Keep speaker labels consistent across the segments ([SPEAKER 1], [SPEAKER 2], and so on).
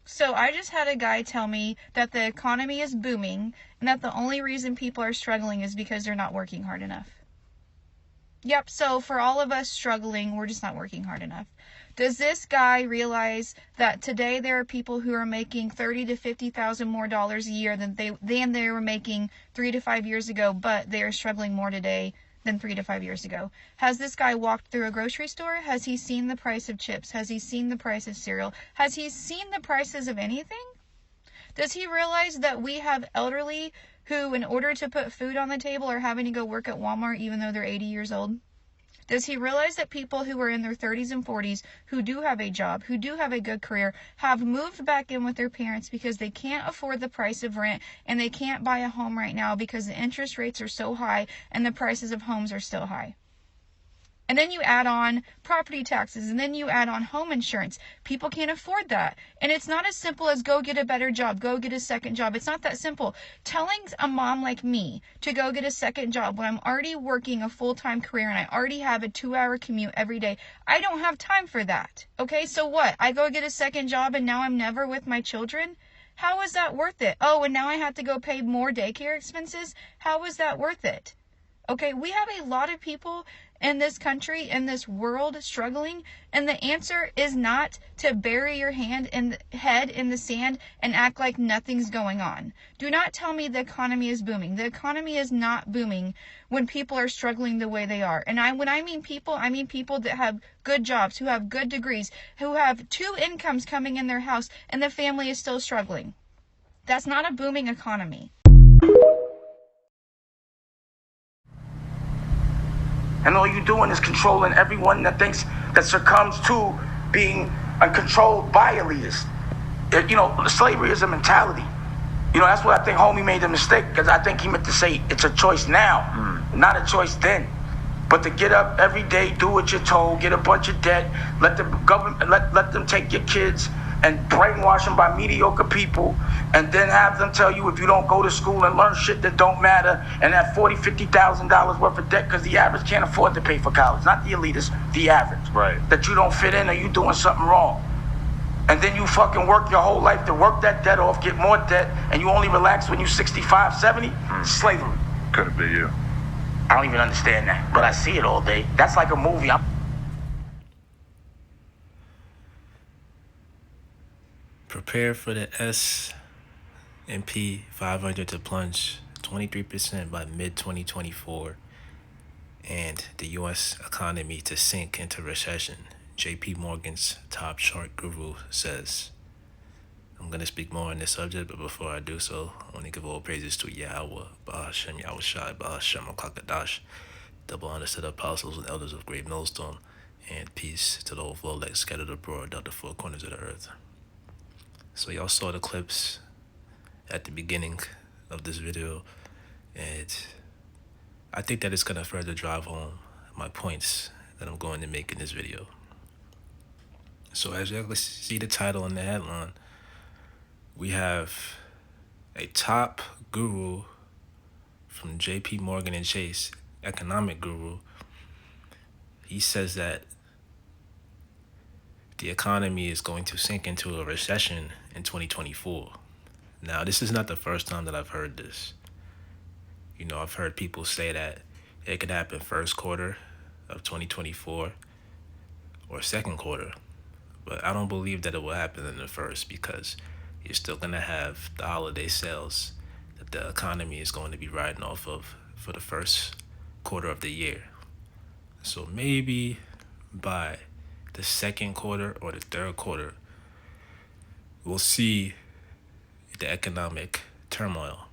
[SPEAKER 1] So I just had a guy tell me that the economy is booming and that the only reason people are struggling is because they're not working hard enough. Yep, so for all of us struggling, we're just not working hard enough. Does this guy realize that today there are people who are making $30,000 to $50,000 more dollars a year than they were making 3 to 5 years ago, but they are struggling more today than 3 to 5 years ago? Has this guy walked through a grocery store? Has he seen the price of chips? Has he seen the price of cereal? Has he seen the prices of anything? Does he realize that we have elderly who, in order to put food on the table, are having to go work at Walmart even though they're 80 years old? Does he realize that people who are in their 30s and 40s, who do have a job, who do have a good career, have moved back in with their parents because they can't afford the price of rent and they can't buy a home right now because the interest rates are so high and the prices of homes are still high? And then you add on property taxes, and then you add on home insurance. People can't afford that. And it's not as simple as go get a better job, go get a second job. It's not that simple. Telling a mom like me to go get a second job when I'm already working a full-time career and I already have a 2-hour commute every day, I don't have time for that. Okay, so what? I go get a second job and now I'm never with my children? How is that worth it? Oh, and now I have to go pay more daycare expenses? How is that worth it? Okay, we have a lot of people in this country, in this world, struggling, and the answer is not to bury your head in the sand and act like nothing's going on. Do not tell me the economy is booming. The economy is not booming when people are struggling the way they are. And when I mean people, I mean people that have good jobs, who have good degrees, who have 2 incomes coming in their house, and the family is still struggling. That's not a booming economy.
[SPEAKER 2] And all you're doing is controlling everyone that succumbs to being controlled by a elitist. Slavery is a mentality. That's what I think homie made the mistake, because I think he meant to say it's a choice now, not a choice then. But to get up every day, do what you're told, get a bunch of debt, let the government, let them take your kids and brainwash them by mediocre people, and then have them tell you if you don't go to school and learn shit that don't matter, and have $40,000, $50,000 worth of debt because the average can't afford to pay for college, not the elitist, the average.
[SPEAKER 3] Right.
[SPEAKER 2] That you don't fit in or you doing something wrong. And then you fucking work your whole life to work that debt off, get more debt, and you only relax when you're 65, 70? Slavery.
[SPEAKER 3] Couldn't be you.
[SPEAKER 2] I don't even understand that, but I see it all day. That's like a movie.
[SPEAKER 4] Prepare for the S&P 500 to plunge 23% by mid-2024 and the U.S. economy to sink into recession, J.P. Morgan's top chart guru says. I'm going to speak more on this subject, but before I do so, I want to give all praises to Yahweh, Bahashem Yahushai, Bahashem Akakadash, double honors to the apostles and elders of Great Millstone, and peace to the whole flow like scattered abroad out the 4 corners of the earth. So y'all saw the clips at the beginning of this video, and I think that it's going to further drive home my points that I'm going to make in this video. So as you can see the title and the headline, we have a top guru from J.P. Morgan and Chase, economic guru. He says that the economy is going to sink into a recession in 2024. Now, this is not the first time that I've heard this. I've heard people say that it could happen first quarter of 2024 or second quarter, but I don't believe that it will happen in the first, because you're still going to have the holiday sales that the economy is going to be riding off of for the first quarter of the year. So maybe by the second quarter or the third quarter, we'll see the economic turmoil,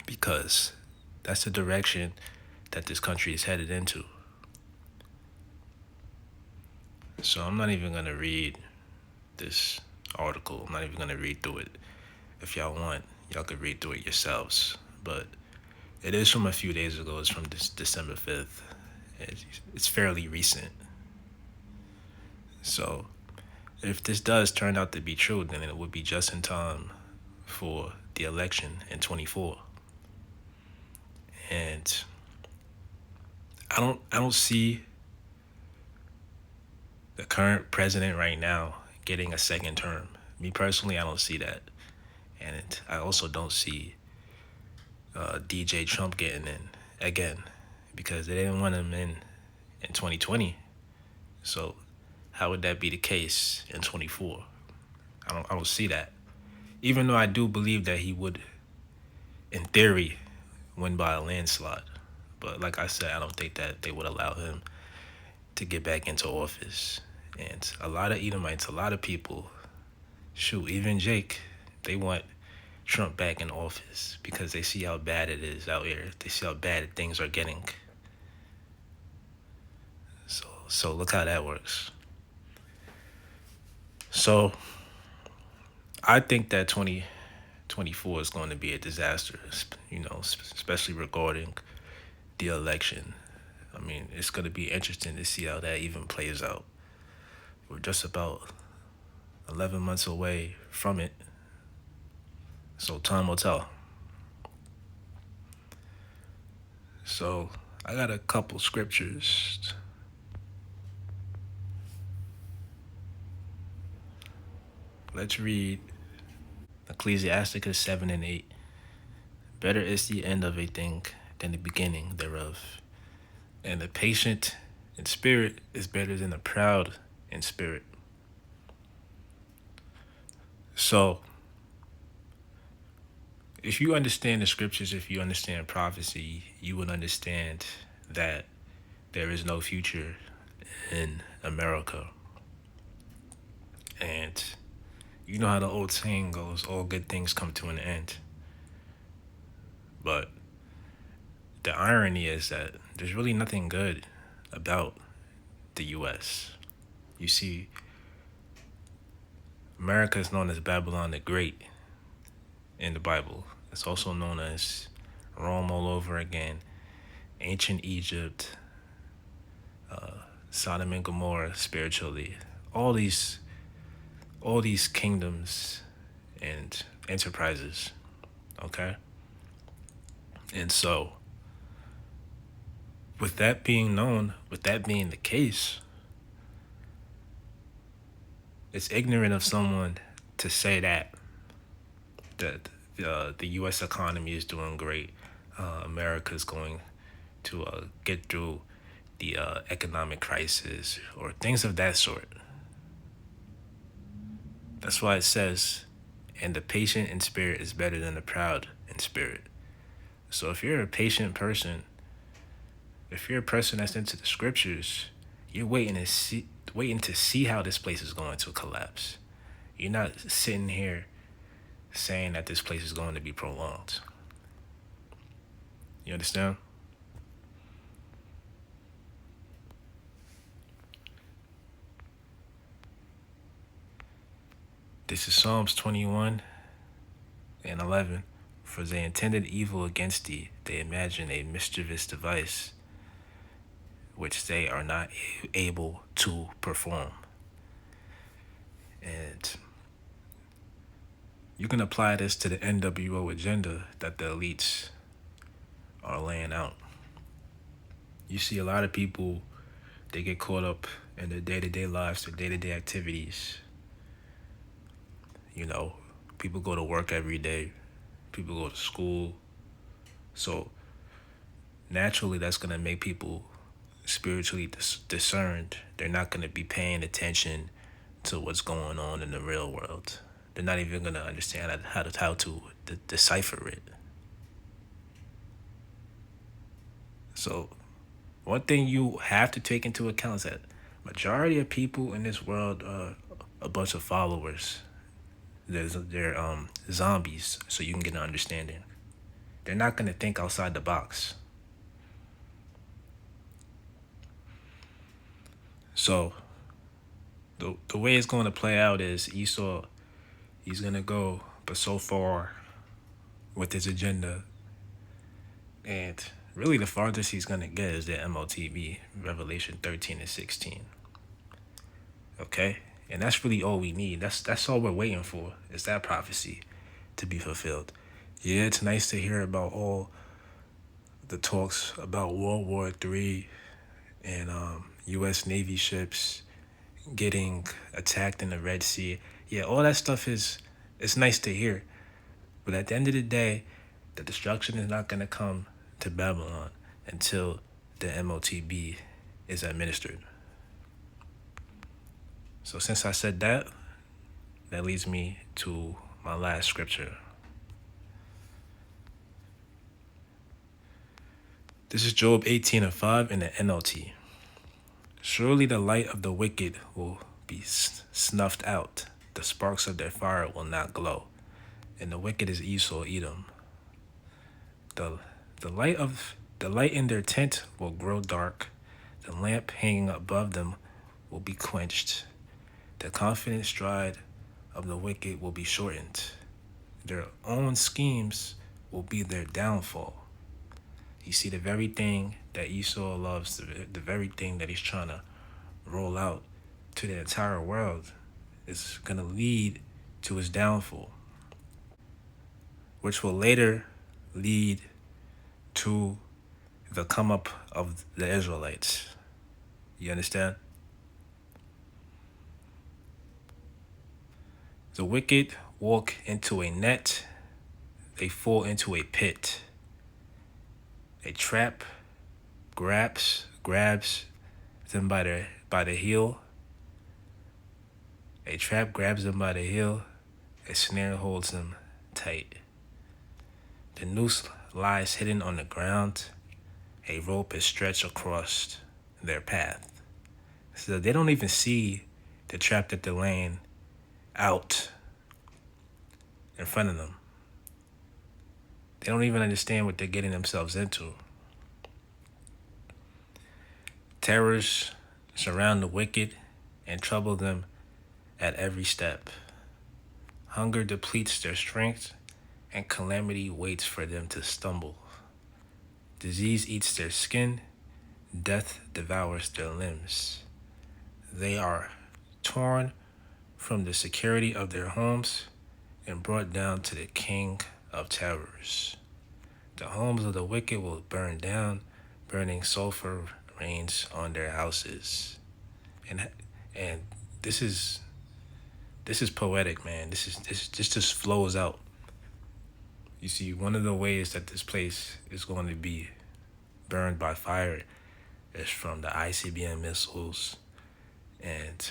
[SPEAKER 4] because that's the direction that this country is headed into. So I'm not even going to read this article. I'm not even going to read through it. If y'all want, y'all could read through it yourselves. But it is from a few days ago. It's from December 5th. It's fairly recent. So if this does turn out to be true, then it would be just in time for the election in 24. And I don't see the current president right now getting a second term, Me personally, I don't see that. And I also don't see DJ Trump getting in again because they didn't want him in 2020. So how would that be the case in 24? I don't see that. Even though I do believe that he would, in theory, win by a landslide. But like I said, I don't think that they would allow him to get back into office. And a lot of Edomites, a lot of people, shoot, even Jake, they want Trump back in office because they see how bad it is out here. They see how bad things are getting. So look how that works. So I think that 2024 is going to be a disaster, especially regarding the election. I mean, it's going to be interesting to see how that even plays out. We're just about 11 months away from it, so time will tell. So I got a couple scriptures. Let's read Ecclesiasticus 7 and 8. Better is the end of a thing than the beginning thereof. And the patient in spirit is better than the proud in spirit. So, if you understand the scriptures, if you understand prophecy, you would understand that there is no future in America. And you know how the old saying goes, all good things come to an end. But the irony is that there's really nothing good about the U.S. You see, America is known as Babylon the Great in the Bible. It's also known as Rome all over again, ancient Egypt, Sodom and Gomorrah spiritually. All these kingdoms and enterprises, okay? And so, with that being known, with that being the case, it's ignorant of someone to say that the U.S. economy is doing great. America is going to get through the economic crisis or things of that sort. That's why it says, and the patient in spirit is better than the proud in spirit. So if you're a patient person, if you're a person that's into the scriptures, you're waiting to see how this place is going to collapse. You're not sitting here saying that this place is going to be prolonged. You understand? This is Psalms 21 and 11. For they intended evil against thee, they imagine a mischievous device, which they are not able to perform. And you can apply this to the NWO agenda that the elites are laying out. You see a lot of people, they get caught up in their day-to-day lives, their day-to-day activities. You know, people go to work every day. People go to school. So naturally, that's going to make people spiritually discerned. They're not going to be paying attention to what's going on in the real world. They're not even going to understand how to decipher it. So one thing you have to take into account is that majority of people in this world are a bunch of followers. They're zombies, so you can get an understanding. They're not going to think outside the box. So the way it's going to play out is Esau, he's going to go but so far with his agenda. And really the farthest he's going to get is the MOTB, Revelation 13 and 16. Okay? And that's really all we need. That's all we're waiting for, is that prophecy to be fulfilled. Yeah, it's nice to hear about all the talks about World War III and U.S. Navy ships getting attacked in the Red Sea. Yeah, all that stuff is it's nice to hear. But at the end of the day, the destruction is not gonna come to Babylon until the MOTB is administered. So since I said that, that leads me to my last scripture. This is Job 18:5 in the NLT. Surely the light of the wicked will be snuffed out. The sparks of their fire will not glow. And the wicked is Esau, Edom. The, the light in their tent will grow dark. The lamp hanging above them will be quenched. The confident stride of the wicked will be shortened. Their own schemes will be their downfall. You see, the very thing that Esau loves, the very thing that he's trying to roll out to the entire world is going to lead to his downfall, which will later lead to the come up of the Israelites. You understand? The wicked walk into a net, they fall into a pit. A trap grabs them by the heel. A trap grabs them by the heel. A snare holds them tight. The noose lies hidden on the ground. A rope is stretched across their path. So they don't even see the trap that they're laying out in front of them. They don't even understand what they're getting themselves into. Terrors surround the wicked and trouble them at every step. Hunger depletes their strength, and calamity waits for them to stumble. Disease eats their skin, death devours their limbs. They are torn from the security of their homes and brought down to the king of terrors. The homes of the wicked will burn down, burning sulfur rains on their houses. And this is poetic, man. This just flows out. You see, one of the ways that this place is going to be burned by fire is from the ICBM missiles and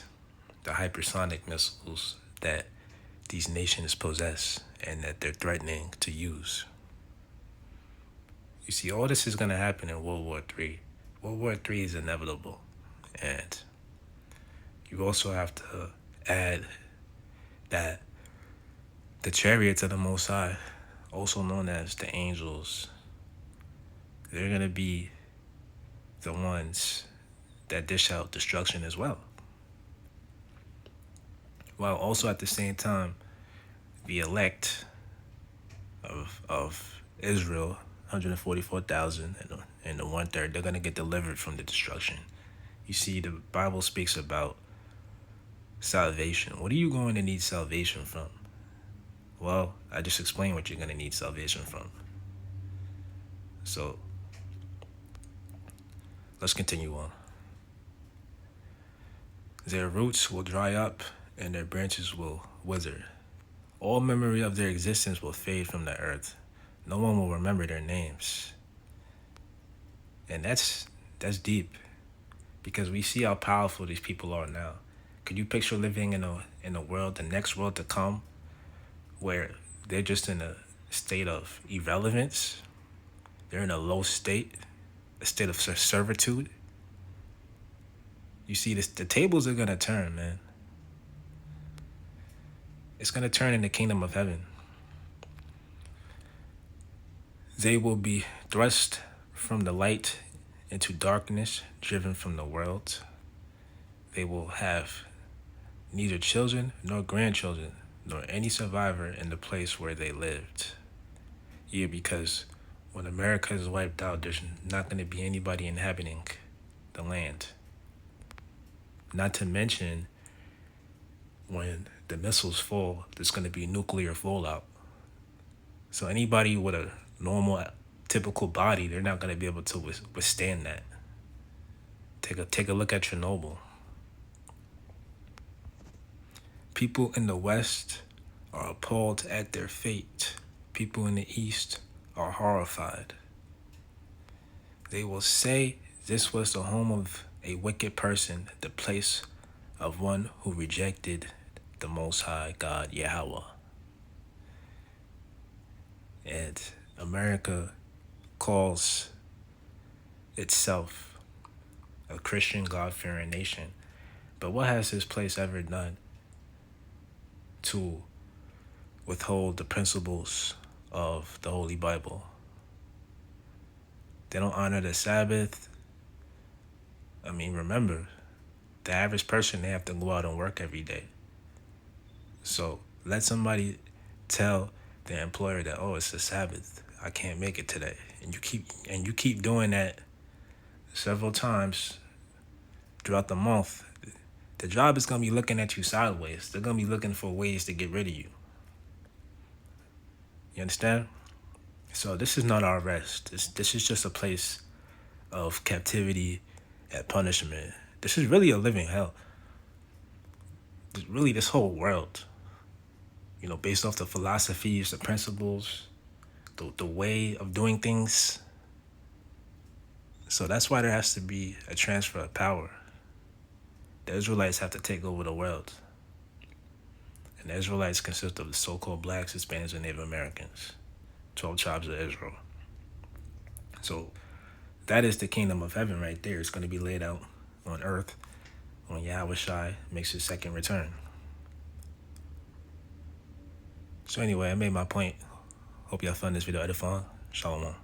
[SPEAKER 4] the hypersonic missiles that these nations possess and that they're threatening to use. You see, all this is going to happen in World War III. World War III is inevitable. And you also have to add that the chariots of the Most High, also known as the angels, they're going to be the ones that dish out destruction as well. While also at the same time, the elect of Israel, 144,000 and the 1/3, they're going to get delivered from the destruction. You see, the Bible speaks about salvation. What are you going to need salvation from? Well, I just explained what you're going to need salvation from. So, let's continue on. Their roots will dry up and their branches will wither. All memory of their existence will fade from the earth. No one will remember their names. And that's deep, because we see how powerful these people are now. Could you picture living in a world, the next world to come, where they're just in a state of irrelevance? They're in a low state, a state of servitude. You see, the tables are going to turn, man. It's going to turn in the kingdom of heaven. They will be thrust from the light into darkness, driven from the world. They will have neither children nor grandchildren, nor any survivor in the place where they lived. Yeah, because when America is wiped out, there's not going to be anybody inhabiting the land. Not to mention, when the missiles fall, there's going to be nuclear fallout. So anybody with a normal, typical body, they're not going to be able to withstand that. Take a look at Chernobyl. People in the West are appalled at their fate. People in the East are horrified. They will say this was the home of a wicked person, the place of one who rejected the Most High God, Yahweh. And America calls itself a Christian, God-fearing nation. But what has this place ever done to withhold the principles of the Holy Bible? They don't honor the Sabbath. I mean, remember, the average person, they have to go out and work every day. So let somebody tell the employer that, oh, it's the Sabbath, I can't make it today. And you keep doing that several times throughout the month. The job is going to be looking at you sideways. They're going to be looking for ways to get rid of you. You understand? So this is not our rest. This is just a place of captivity and punishment. This is really a living hell. Really, this whole world, based off the philosophies, the principles, the way of doing things. So that's why there has to be a transfer of power. The Israelites have to take over the world. And the Israelites consist of the so-called blacks, Hispanics, and Native Americans. 12 tribes of Israel. So that is the kingdom of heaven right there. It's going to be laid out on earth when Yahweh Shai makes his second return. So anyway, I made my point. Hope y'all found this video edifying. Shalom.